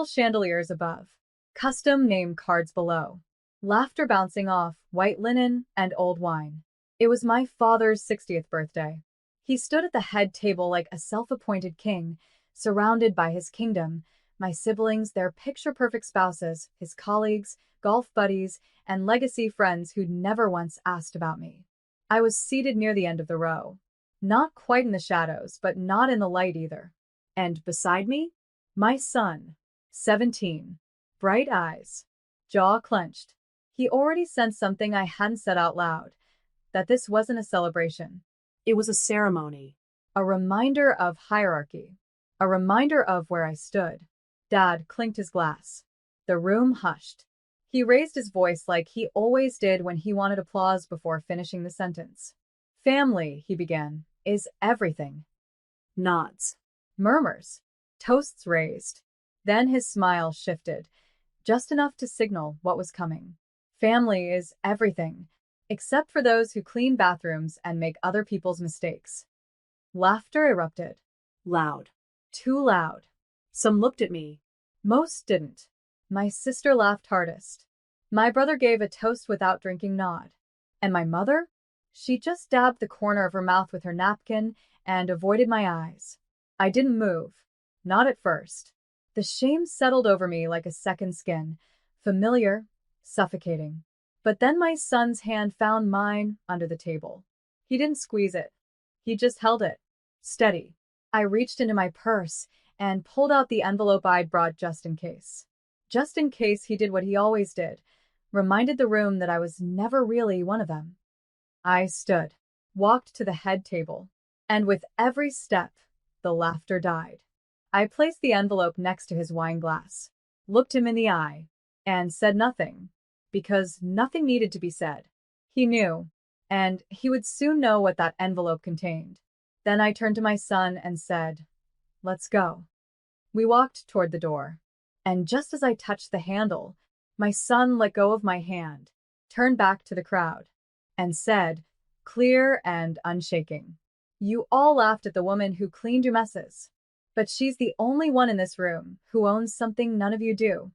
chandeliers above, custom name cards below, laughter bouncing off white linen and old wine. It was my father's 60th birthday. He stood at the head table like a self-appointed king, surrounded by his kingdom, my siblings, their picture-perfect spouses, his colleagues, golf buddies, and legacy friends who'd never once asked about me. I was seated near the end of the row, not quite in the shadows, but not in the light either. And beside me, my son, 17, bright eyes, jaw clenched. He already sensed something I hadn't said out loud, that this wasn't a celebration. It was a ceremony. A reminder of hierarchy, a reminder of where I stood. Dad clinked his glass. The room hushed. He raised his voice like he always did when he wanted applause before finishing the sentence. Family, he began, is everything. Nods. Murmurs. Toasts raised. Then his smile shifted, just enough to signal what was coming. Family is everything, except for those who clean bathrooms and make other people's mistakes. Laughter erupted. Loud. Too loud. Some looked at me. Most didn't. My sister laughed hardest. My brother gave a toast without drinking nod. And my mother? She just dabbed the corner of her mouth with her napkin and avoided my eyes. I didn't move. Not at first. The shame settled over me like a second skin, familiar, suffocating. But then my son's hand found mine under the table. He didn't squeeze it. He just held it. Steady. I reached into my purse and pulled out the envelope I'd brought just in case. Just in case he did what he always did, reminded the room that I was never really one of them. I stood, walked to the head table, and with every step, the laughter died. I placed the envelope next to his wine glass, looked him in the eye, and said nothing, because nothing needed to be said. He knew, and he would soon know what that envelope contained. Then I turned to my son and said, "Let's go." We walked toward the door, and just as I touched the handle, my son let go of my hand, turned back to the crowd, and said, clear and unshaking, "You all laughed at the woman who cleaned your messes, but she's the only one in this room who owns something none of you do."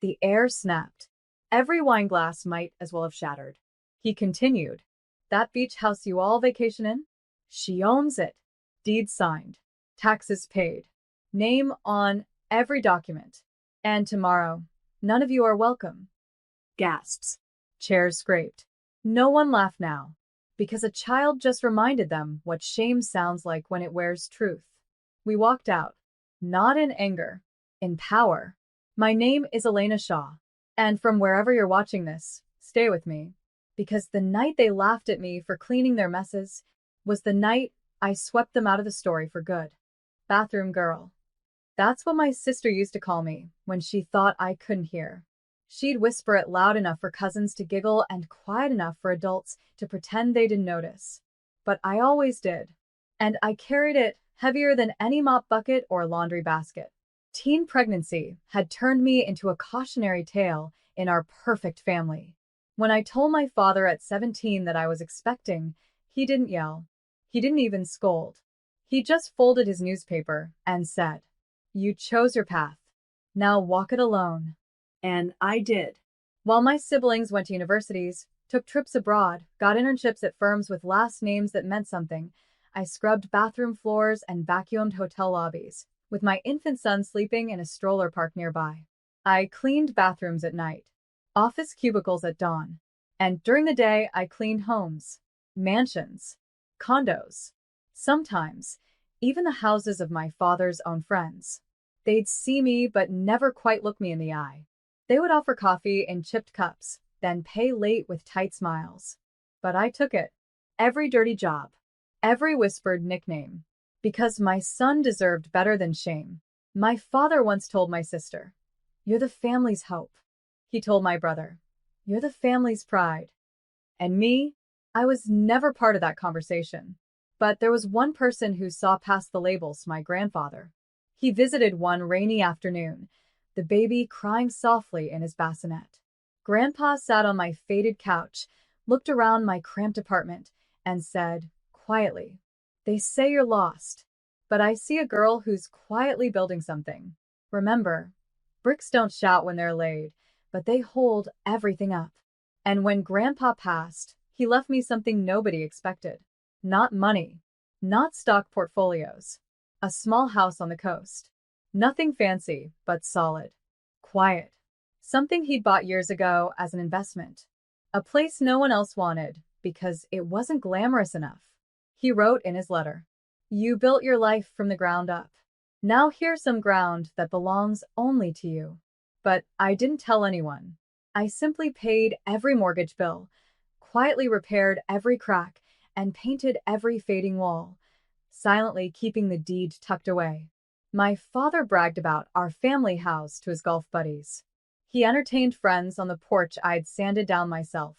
The air snapped. Every wine glass might as well have shattered. He continued, "That beach house you all vacation in? She owns it. Deed signed. Taxes paid. Name on every document. And tomorrow, none of you are welcome." Gasps. Chairs scraped. No one laughed now, because a child just reminded them what shame sounds like when it wears truth. We walked out, not in anger, in power. My name is Elena Shaw, and from wherever you're watching this, stay with me, because the night they laughed at me for cleaning their messes was the night I swept them out of the story for good. Bathroom girl. That's what my sister used to call me when she thought I couldn't hear. She'd whisper it loud enough for cousins to giggle and quiet enough for adults to pretend they didn't notice. But I always did. And I carried it heavier than any mop bucket or laundry basket. Teen pregnancy had turned me into a cautionary tale in our perfect family. When I told my father at 17 that I was expecting, he didn't yell. He didn't even scold. He just folded his newspaper and said, "You chose your path. Now walk it alone." And I did. While my siblings went to universities, took trips abroad, got internships at firms with last names that meant something, I scrubbed bathroom floors and vacuumed hotel lobbies, with my infant son sleeping in a stroller park nearby. I cleaned bathrooms at night, office cubicles at dawn, and during the day I cleaned homes, mansions, condos, sometimes even the houses of my father's own friends. They'd see me but never quite look me in the eye. They would offer coffee in chipped cups, then pay late with tight smiles. But I took it. Every dirty job, every whispered nickname, because my son deserved better than shame. My father once told my sister, "You're the family's hope." He told my brother, "You're the family's pride." And me, I was never part of that conversation. But there was one person who saw past the labels, my grandfather. He visited one rainy afternoon, the baby crying softly in his bassinet. Grandpa sat on my faded couch, looked around my cramped apartment, and said, quietly, "They say you're lost, but I see a girl who's quietly building something. Remember, Bricks don't shout when they're laid, but they hold everything up. And when Grandpa passed, he left me something nobody expected. Not money, not stock portfolios. A small house on the coast. Nothing fancy, but solid. Quiet. Something he'd bought years ago as an investment. A place no one else wanted because it wasn't glamorous enough. He wrote in his letter, "You built your life from the ground up. Now here's some ground that belongs only to you." But I didn't tell anyone. I simply paid every mortgage bill, quietly repaired every crack, and painted every fading wall, silently keeping the deed tucked away. My father bragged about our family house to his golf buddies. He entertained friends on the porch I'd sanded down myself.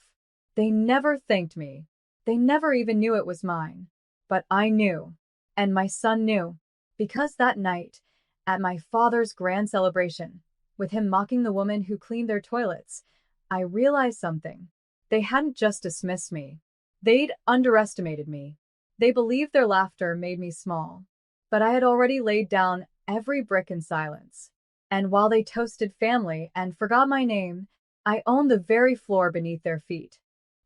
They never thanked me. They never even knew it was mine. But I knew, and my son knew, because that night, at my father's grand celebration, with him mocking the woman who cleaned their toilets, I realized something. They hadn't just dismissed me. They'd underestimated me. They believed their laughter made me small. But I had already laid down every brick in silence. And while they toasted family and forgot my name, I owned the very floor beneath their feet.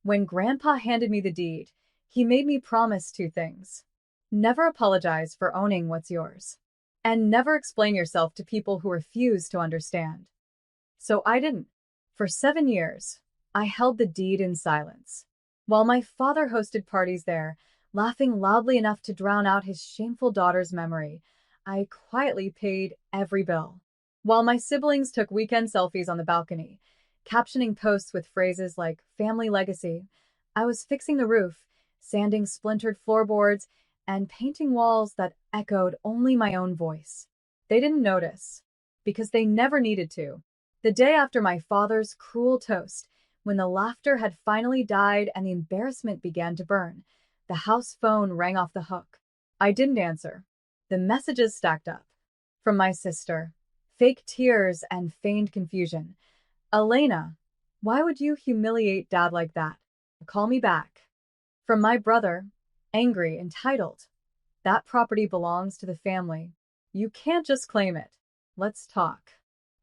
When Grandpa handed me the deed, he made me promise two things. Never apologize for owning what's yours. And never explain yourself to people who refuse to understand. So I didn't. For 7 years, I held the deed in silence. While my father hosted parties there, laughing loudly enough to drown out his shameful daughter's memory, I quietly paid every bill. While my siblings took weekend selfies on the balcony, captioning posts with phrases like family legacy, I was fixing the roof, sanding splintered floorboards, and painting walls that echoed only my own voice. They didn't notice, because they never needed to. The day after my father's cruel toast, when the laughter had finally died and the embarrassment began to burn, the house phone rang off the hook. I didn't answer. The messages stacked up. From my sister, fake tears and feigned confusion. "Elena, why would you humiliate Dad like that? Call me back." From my brother, angry, entitled. "That property belongs to the family. You can't just claim it. Let's talk."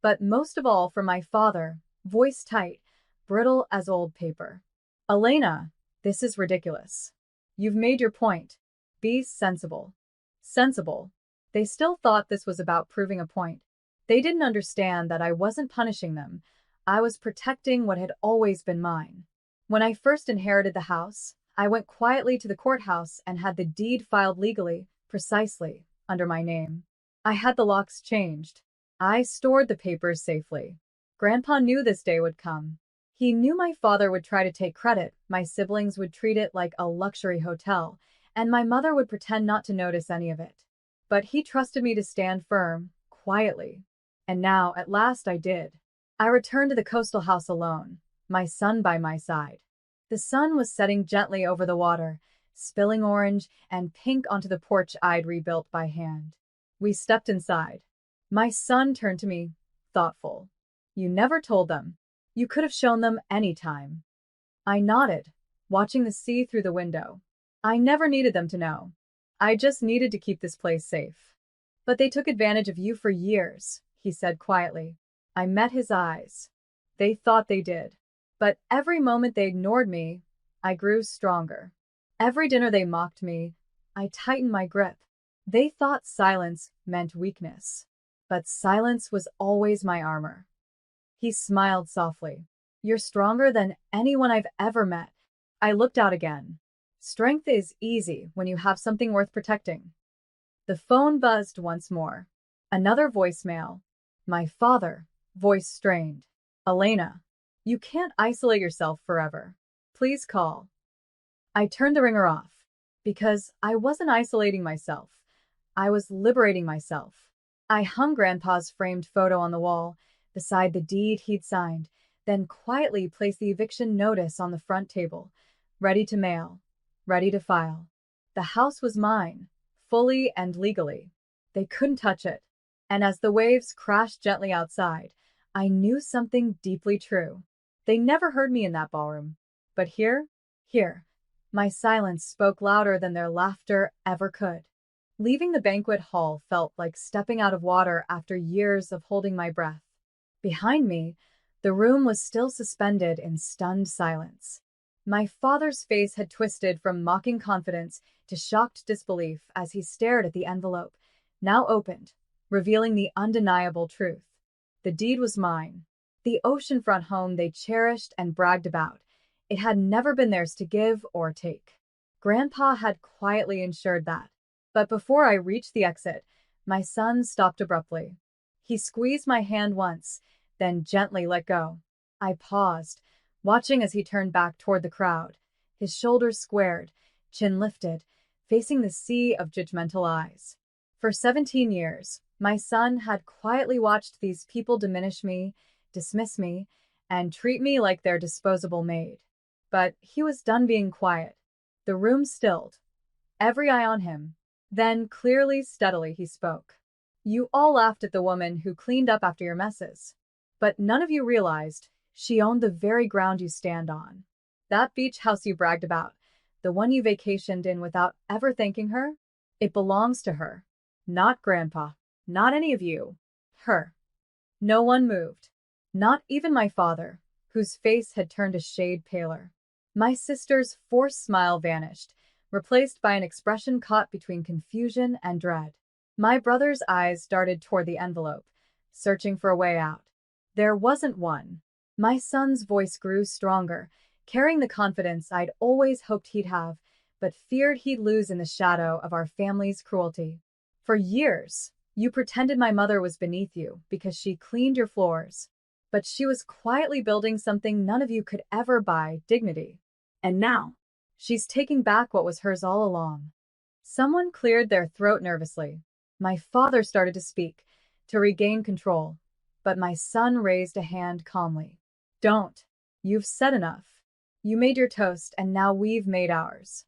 But most of all from my father, voice tight, brittle as old paper. "Elena, this is ridiculous. You've made your point. Be sensible." Sensible. They still thought this was about proving a point. They didn't understand that I wasn't punishing them. I was protecting what had always been mine. When I first inherited the house, I went quietly to the courthouse and had the deed filed legally, precisely, under my name. I had the locks changed. I stored the papers safely. Grandpa knew this day would come. He knew my father would try to take credit, my siblings would treat it like a luxury hotel, and my mother would pretend not to notice any of it. But he trusted me to stand firm, quietly. And now, at last, I did. I returned to the coastal house alone, my son by my side. The sun was setting gently over the water, spilling orange and pink onto the porch I'd rebuilt by hand. We stepped inside. My son turned to me, thoughtful. "You never told them. You could have shown them any time." I nodded, watching the sea through the window. "I never needed them to know. I just needed to keep this place safe." "But they took advantage of you for years," he said quietly. I met his eyes. They thought they did. But every moment they ignored me, I grew stronger. Every dinner they mocked me, I tightened my grip. They thought silence meant weakness. But silence was always my armor. He smiled softly. "You're stronger than anyone I've ever met." I looked out again. Strength is easy when you have something worth protecting. The phone buzzed once more. Another voicemail. My father, voice strained. "Elena, you can't isolate yourself forever. Please call." I turned the ringer off, because I wasn't isolating myself. I was liberating myself. I hung Grandpa's framed photo on the wall, beside the deed he'd signed, then quietly placed the eviction notice on the front table, ready to mail, ready to file. The house was mine, fully and legally. They couldn't touch it. And as the waves crashed gently outside, I knew something deeply true. They never heard me in that ballroom. But here, my silence spoke louder than their laughter ever could. Leaving the banquet hall felt like stepping out of water after years of holding my breath. Behind me, the room was still suspended in stunned silence. My father's face had twisted from mocking confidence to shocked disbelief as he stared at the envelope, now opened, revealing the undeniable truth. The deed was mine. The oceanfront home they cherished and bragged about. It had never been theirs to give or take. Grandpa had quietly ensured that. But before I reached the exit, my son stopped abruptly. He squeezed my hand once, then gently let go. I paused, watching as he turned back toward the crowd, his shoulders squared, chin lifted, facing the sea of judgmental eyes. For 17 years, my son had quietly watched these people diminish me, dismiss me, and treat me like their disposable maid. But he was done being quiet. The room stilled, every eye on him. Then, clearly, steadily, he spoke. You all laughed at the woman who cleaned up after your messes. But none of you realized she owned the very ground you stand on. That beach house you bragged about, the one you vacationed in without ever thanking her, it belongs to her. Not Grandpa, not any of you. Her. No one moved. Not even my father, whose face had turned a shade paler. My sister's forced smile vanished, replaced by an expression caught between confusion and dread. My brother's eyes darted toward the envelope, searching for a way out. There wasn't one. My son's voice grew stronger, carrying the confidence I'd always hoped he'd have, but feared he'd lose in the shadow of our family's cruelty. For years, you pretended my mother was beneath you because she cleaned your floors. But she was quietly building something none of you could ever buy, dignity. And now, she's taking back what was hers all along. Someone cleared their throat nervously. My father started to speak, to regain control, but my son raised a hand calmly. Don't. You've said enough. You made your toast, and now we've made ours.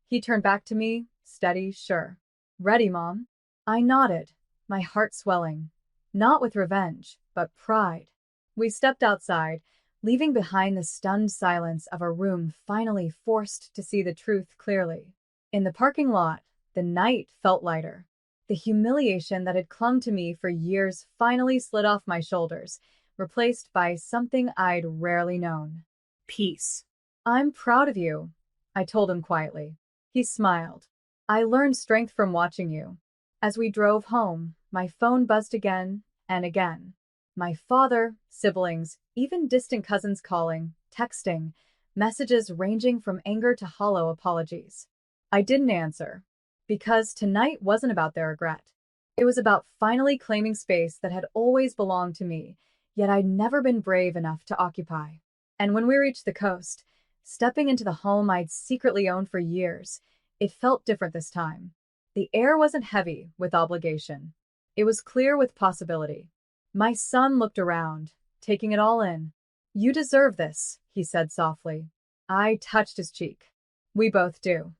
He turned back to me, steady, sure. Ready, Mom? I nodded, my heart swelling. Not with revenge, but pride. We stepped outside, leaving behind the stunned silence of a room finally forced to see the truth clearly. In the parking lot, the night felt lighter. The humiliation that had clung to me for years finally slid off my shoulders, replaced by something I'd rarely known. Peace. I'm proud of you, I told him quietly. He smiled. I learned strength from watching you. As we drove home, my phone buzzed again and again. My father, siblings, even distant cousins calling, texting, messages ranging from anger to hollow apologies. I didn't answer, because tonight wasn't about their regret. It was about finally claiming space that had always belonged to me, yet I'd never been brave enough to occupy. And when we reached the coast, stepping into the home I'd secretly owned for years, it felt different this time. The air wasn't heavy with obligation. It was clear with possibility. My son looked around, taking it all in. You deserve this, he said softly. I touched his cheek. We both do.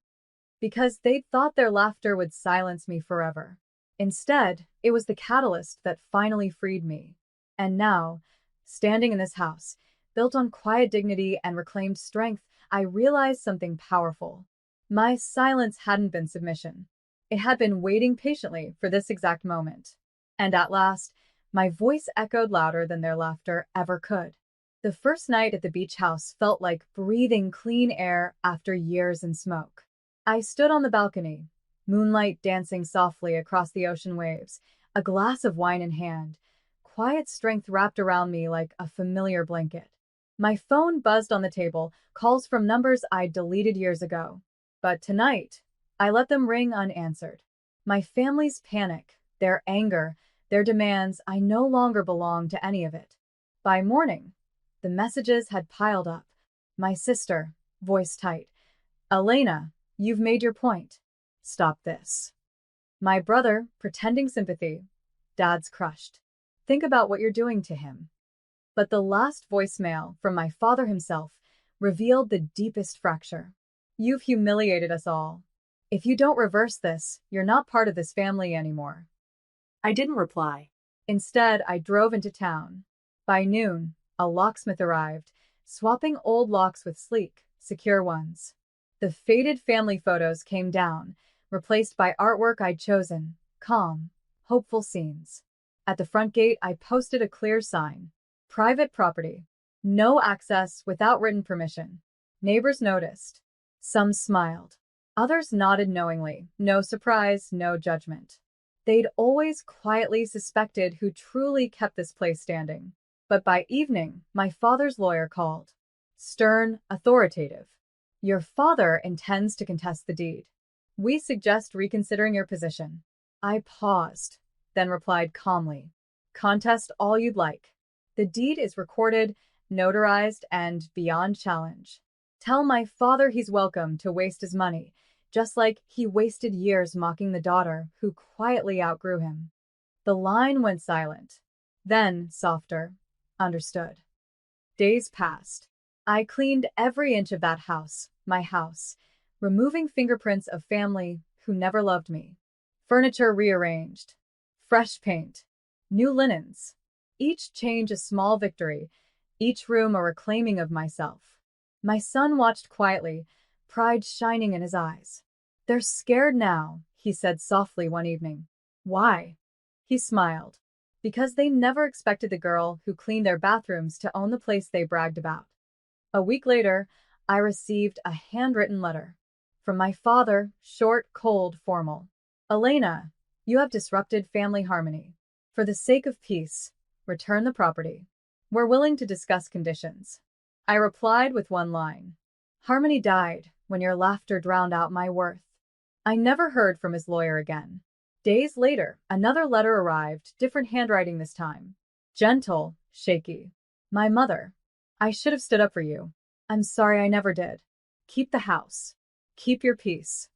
Because they'd thought their laughter would silence me forever. Instead, it was the catalyst that finally freed me. And now, standing in this house, built on quiet dignity and reclaimed strength, I realized something powerful. My silence hadn't been submission. It had been waiting patiently for this exact moment. And at last, my voice echoed louder than their laughter ever could. The first night at the beach house felt like breathing clean air after years in smoke. I stood on the balcony, moonlight dancing softly across the ocean waves, a glass of wine in hand, quiet strength wrapped around me like a familiar blanket. My phone buzzed on the table, calls from numbers I'd deleted years ago. But tonight, I let them ring unanswered. My family's panic, their anger, their demands, I no longer belonged to any of it. By morning, the messages had piled up. My sister, voice tight. Elena, you've made your point. Stop this. My brother, pretending sympathy. Dad's crushed. Think about what you're doing to him. But the last voicemail from my father himself revealed the deepest fracture. You've humiliated us all. If you don't reverse this, you're not part of this family anymore. I didn't reply. Instead, I drove into town. By noon, a locksmith arrived, swapping old locks with sleek, secure ones. The faded family photos came down, replaced by artwork I'd chosen, calm, hopeful scenes. At the front gate, I posted a clear sign. Private property. No access without written permission. Neighbors noticed. Some smiled. Others nodded knowingly. No surprise, no judgment. They'd always quietly suspected who truly kept this place standing. But by evening, my father's lawyer called. Stern, authoritative. Your father intends to contest the deed. We suggest reconsidering your position. I paused, then replied calmly. Contest all you'd like. The deed is recorded, notarized, and beyond challenge. Tell my father he's welcome to waste his money, just like he wasted years mocking the daughter who quietly outgrew him. The line went silent. Then, softer. Understood. Days passed. I cleaned every inch of that house, my house, removing fingerprints of family who never loved me. Furniture rearranged. Fresh paint. New linens. Each change a small victory, each room a reclaiming of myself. My son watched quietly, pride shining in his eyes. They're scared now, he said softly one evening. Why? He smiled. Because they never expected the girl who cleaned their bathrooms to own the place they bragged about. A week later, I received a handwritten letter. From my father, short, cold, formal. Elena, you have disrupted family harmony. For the sake of peace, return the property. We're willing to discuss conditions. I replied with one line. Harmony died when your laughter drowned out my worth. I never heard from his lawyer again. Days later, another letter arrived, different handwriting this time. Gentle, shaky. My mother. I should have stood up for you. I'm sorry I never did. Keep the house. Keep your peace.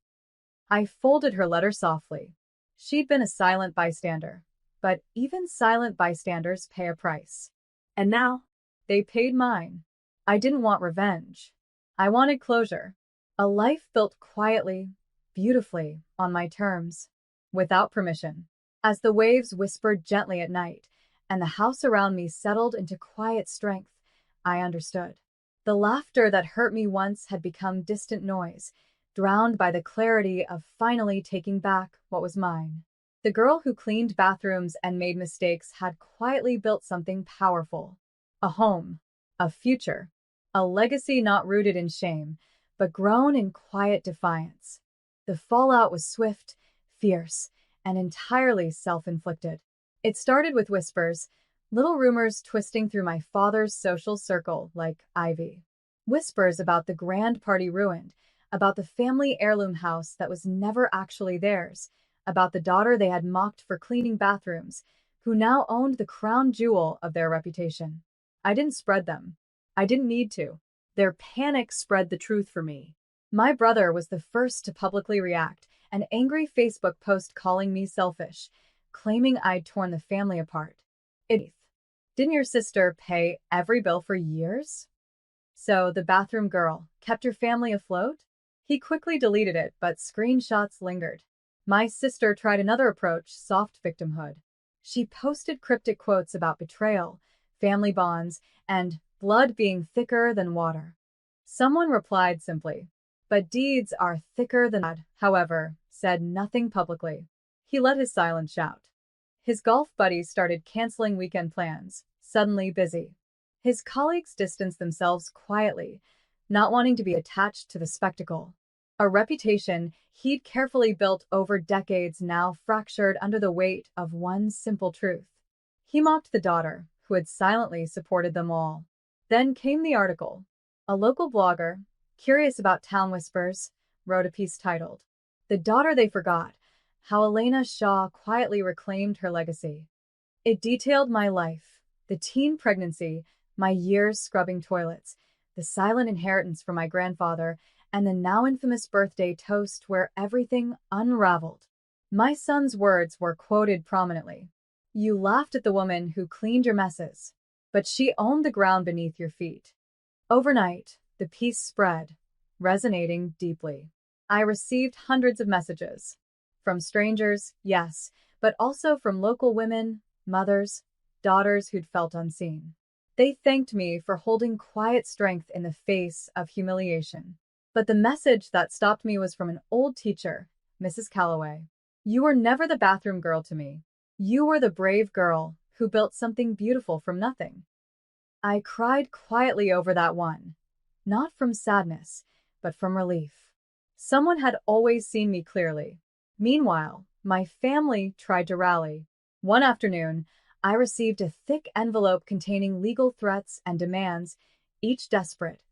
I folded her letter softly. She'd been a silent bystander. But even silent bystanders pay a price. And now, they paid mine. I didn't want revenge. I wanted closure. A life built quietly, beautifully, on my terms, without permission. As the waves whispered gently at night, and the house around me settled into quiet strength, I understood. The laughter that hurt me once had become distant noise, drowned by the clarity of finally taking back what was mine. The girl who cleaned bathrooms and made mistakes had quietly built something powerful. A home, a future, a legacy not rooted in shame, but grown in quiet defiance. The fallout was swift, fierce, and entirely self-inflicted. It started with whispers, little rumors twisting through my father's social circle like ivy. Whispers about the grand party ruined, about the family heirloom house that was never actually theirs, about the daughter they had mocked for cleaning bathrooms, who now owned the crown jewel of their reputation. I didn't spread them. I didn't need to. Their panic spread the truth for me. My brother was the first to publicly react, an angry Facebook post calling me selfish, claiming I'd torn the family apart. Didn't your sister pay every bill for years? So the bathroom girl kept your family afloat? He quickly deleted it, but screenshots lingered. My sister tried another approach, soft victimhood. She posted cryptic quotes about betrayal, family bonds, and blood being thicker than water. Someone replied simply, but deeds are thicker than blood, however, said nothing publicly. He let his silence shout. His golf buddies started canceling weekend plans, suddenly busy. His colleagues distanced themselves quietly, not wanting to be attached to the spectacle. A reputation he'd carefully built over decades now fractured under the weight of one simple truth. He mocked the daughter, who had silently supported them all. Then came the article. A local blogger, curious about town whispers, wrote a piece titled, The Daughter They Forgot, How Elena Shaw Quietly Reclaimed Her Legacy. It detailed my life, the teen pregnancy, my years scrubbing toilets, the silent inheritance from my grandfather, and the now infamous birthday toast where everything unraveled. My son's words were quoted prominently. You laughed at the woman who cleaned your messes, but she owned the ground beneath your feet. Overnight, the piece spread, resonating deeply. I received hundreds of messages. From strangers, yes, but also from local women, mothers, daughters who'd felt unseen. They thanked me for holding quiet strength in the face of humiliation. But the message that stopped me was from an old teacher, Mrs. Calloway. You were never the bathroom girl to me. You were the brave girl who built something beautiful from nothing. I cried quietly over that one, not from sadness, but from relief. Someone had always seen me clearly. Meanwhile, my family tried to rally. One afternoon, I received a thick envelope containing legal threats and demands, each desperate,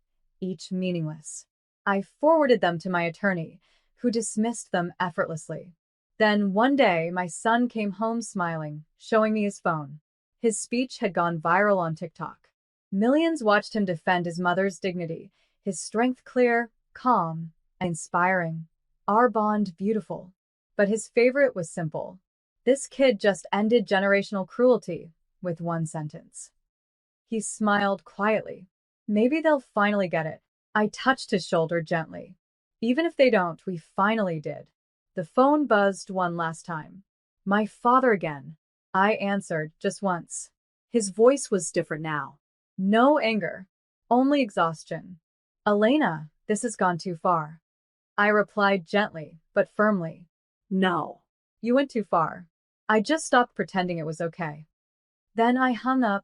each meaningless. I forwarded them to my attorney, who dismissed them effortlessly. Then one day, my son came home smiling, showing me his phone. His speech had gone viral on TikTok. Millions watched him defend his mother's dignity, his strength clear, calm, and inspiring. Our bond beautiful. But his favorite was simple. This kid just ended generational cruelty with one sentence. He smiled quietly. Maybe they'll finally get it. I touched his shoulder gently. Even if they don't, we finally did. The phone buzzed one last time. My father again. I answered just once. His voice was different now. No anger, only exhaustion. Elena, this has gone too far. I replied gently, but firmly. No. You went too far. I just stopped pretending it was okay. Then I hung up,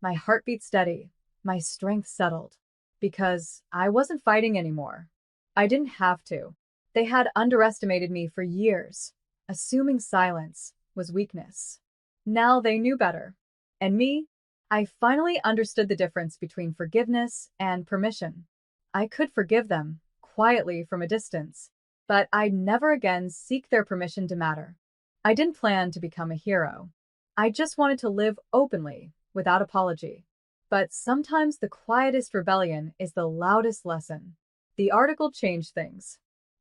my heartbeat steady, my strength settled. Because I wasn't fighting anymore. I didn't have to. They had underestimated me for years. Assuming silence was weakness. Now they knew better. And me? I finally understood the difference between forgiveness and permission. I could forgive them, quietly from a distance, but I'd never again seek their permission to matter. I didn't plan to become a hero. I just wanted to live openly, without apology. But sometimes the quietest rebellion is the loudest lesson. The article changed things.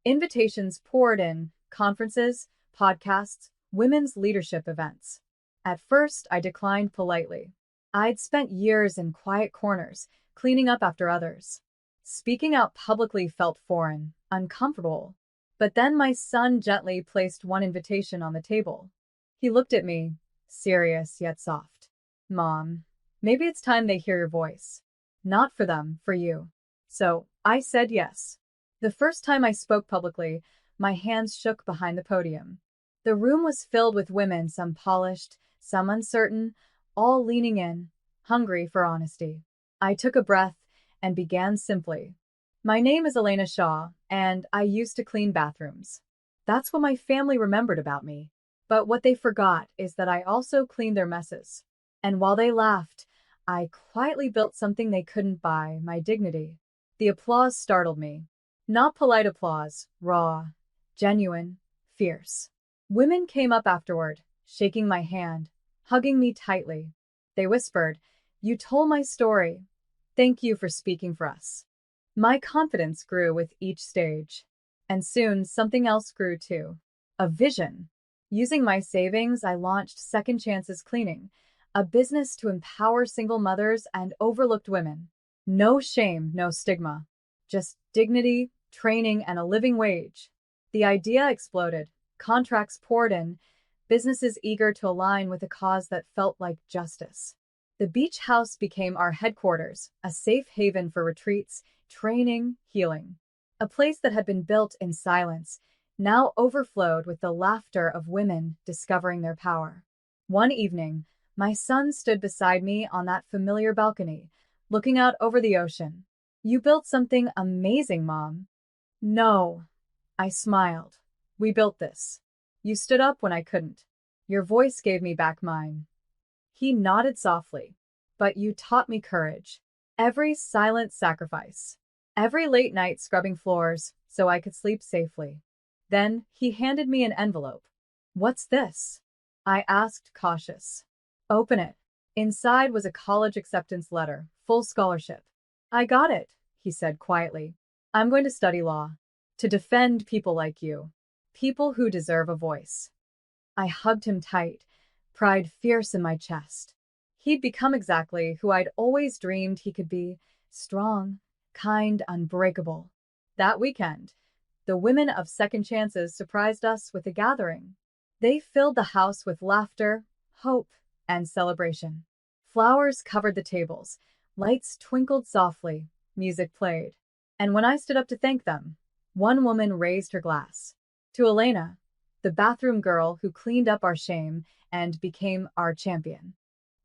Invitations poured in, conferences, podcasts, women's leadership events. At first, I declined politely. I'd spent years in quiet corners, cleaning up after others. Speaking out publicly felt foreign, uncomfortable. But then my son gently placed one invitation on the table. He looked at me, serious yet soft. Mom, maybe it's time they hear your voice. Not for them, for you. So, I said yes. The first time I spoke publicly, my hands shook behind the podium. The room was filled with women, some polished, some uncertain, all leaning in, hungry for honesty. I took a breath and began simply. My name is Elena Shaw, and I used to clean bathrooms. That's what my family remembered about me. But what they forgot is that I also cleaned their messes. And while they laughed, I quietly built something they couldn't buy, my dignity. The applause startled me. Not polite applause, raw, genuine, fierce. Women came up afterward, shaking my hand, hugging me tightly. They whispered, "You told my story. Thank you for speaking for us." My confidence grew with each stage. And soon something else grew too. A vision. Using my savings, I launched Second Chances Cleaning, a business to empower single mothers and overlooked women. No shame, no stigma. Just dignity, training, and a living wage. The idea exploded. Contracts poured in, businesses eager to align with a cause that felt like justice. The beach house became our headquarters, a safe haven for retreats, training, healing. A place that had been built in silence, now overflowed with the laughter of women discovering their power. One evening, my son stood beside me on that familiar balcony, looking out over the ocean. "You built something amazing, Mom." "No." I smiled. "We built this. You stood up when I couldn't. Your voice gave me back mine." He nodded softly. "But you taught me courage. Every silent sacrifice. Every late night scrubbing floors so I could sleep safely." Then he handed me an envelope. "What's this?" I asked, cautious. "Open it." Inside was a college acceptance letter, full scholarship. "I got it," he said quietly. "I'm going to study law. To defend people like you. People who deserve a voice." I hugged him tight, pride fierce in my chest. He'd become exactly who I'd always dreamed he could be, strong, kind, unbreakable. That weekend, the women of Second Chances surprised us with a gathering. They filled the house with laughter, hope, and celebration. Flowers covered the tables, lights twinkled softly, music played. And when I stood up to thank them, one woman raised her glass. "To Elena, the bathroom girl who cleaned up our shame and became our champion.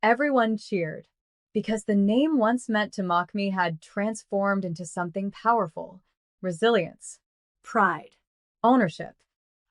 Everyone cheered, because the name once meant to mock me had transformed into something powerful: resilience, Pride. ownership.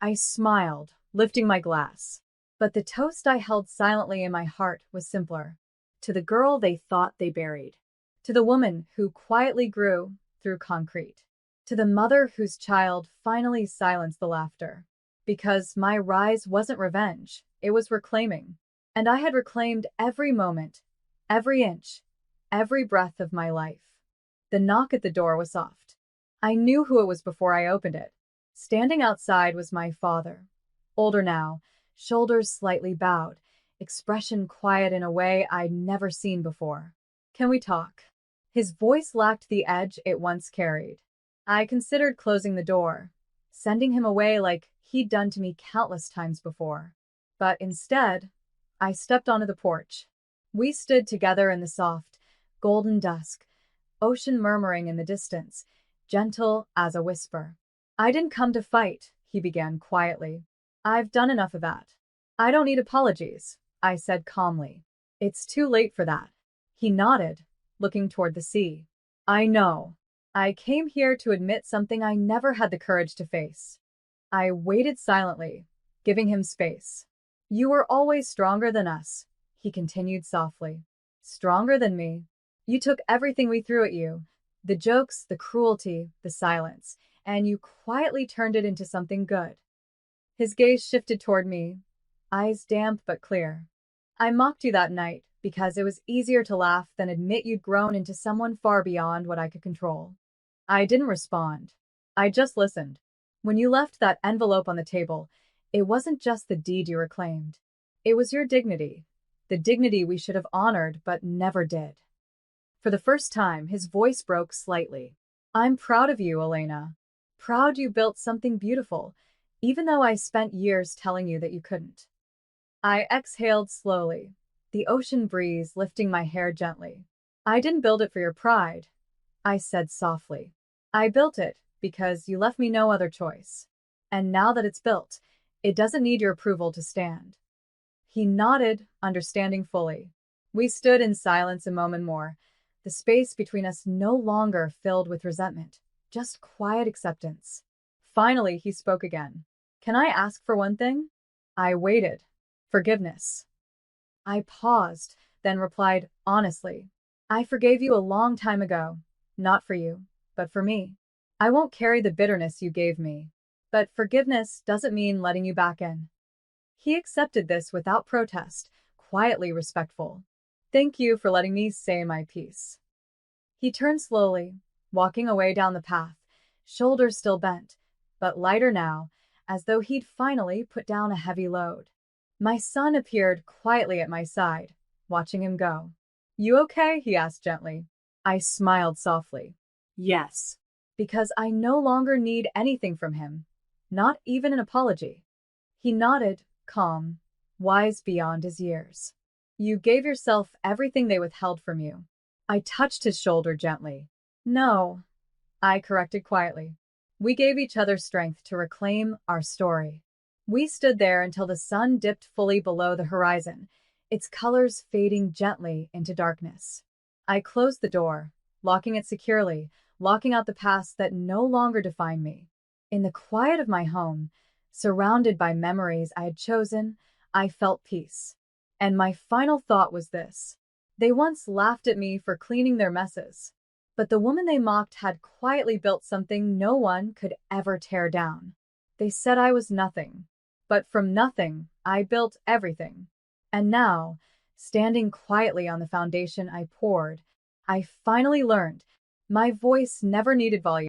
I smiled, lifting my glass. But the toast I held silently in my heart was simpler. To the girl they thought they buried. To the woman who quietly grew through concrete. To the mother whose child finally silenced the laughter. Because my rise wasn't revenge, it was reclaiming. And I had reclaimed every moment, every inch, every breath of my life. The knock at the door was soft. I knew who it was before I opened it. Standing outside was my father. Older now, shoulders slightly bowed, expression quiet in a way I'd never seen before. "Can we talk?" His voice lacked the edge it once carried. I considered closing the door, sending him away like he'd done to me countless times before. But instead, I stepped onto the porch. We stood together in the soft, golden dusk, ocean murmuring in the distance, gentle as a whisper. "I didn't come to fight," he began quietly. "I've done enough of that. I don't need apologies," I said calmly. "It's too late for that." He nodded, looking toward the sea. "I know. I came here to admit something I never had the courage to face." I waited silently, giving him space. "You were always stronger than us," he continued softly. "Stronger than me. You took everything we threw at you, the jokes, the cruelty, the silence, and you quietly turned it into something good." His gaze shifted toward me, eyes damp but clear. "I mocked you that night because it was easier to laugh than admit you'd grown into someone far beyond what I could control." I didn't respond. I just listened. "When you left that envelope on the table, it wasn't just the deed you reclaimed. It was your dignity, the dignity we should have honored but never did." For the first time, his voice broke slightly. "I'm proud of you, Elena. Proud you built something beautiful, even though I spent years telling you that you couldn't." I exhaled slowly, the ocean breeze lifting my hair gently. "I didn't build it for your pride," I said softly. "I built it because you left me no other choice. And now that it's built, it doesn't need your approval to stand." He nodded, understanding fully. We stood in silence a moment more, the space between us no longer filled with resentment, just quiet acceptance. Finally, he spoke again. "Can I ask for one thing?" I waited. "Forgiveness." I paused, then replied honestly. "I forgave you a long time ago. Not for you, but for me. I won't carry the bitterness you gave me. But forgiveness doesn't mean letting you back in." He accepted this without protest, quietly respectful. "Thank you for letting me say my piece." He turned slowly, walking away down the path, shoulders still bent, but lighter now, as though he'd finally put down a heavy load. My son appeared quietly at my side, watching him go. "You okay?" he asked gently. I smiled softly. Yes. "Because I no longer need anything from him, not even an apology." He nodded, calm, wise beyond his years. "You gave yourself everything they withheld from you." I touched his shoulder gently. "No," I corrected quietly. "We gave each other strength to reclaim our story." We stood there until the sun dipped fully below the horizon, its colors fading gently into darkness. I closed the door, locking it securely, locking out the past that no longer defined me. In the quiet of my home, surrounded by memories I had chosen, I felt peace. And my final thought was this: they once laughed at me for cleaning their messes, but the woman they mocked had quietly built something no one could ever tear down. They said I was nothing, but from nothing, I built everything. And now, standing quietly on the foundation I poured, I finally learned my voice never needed volume.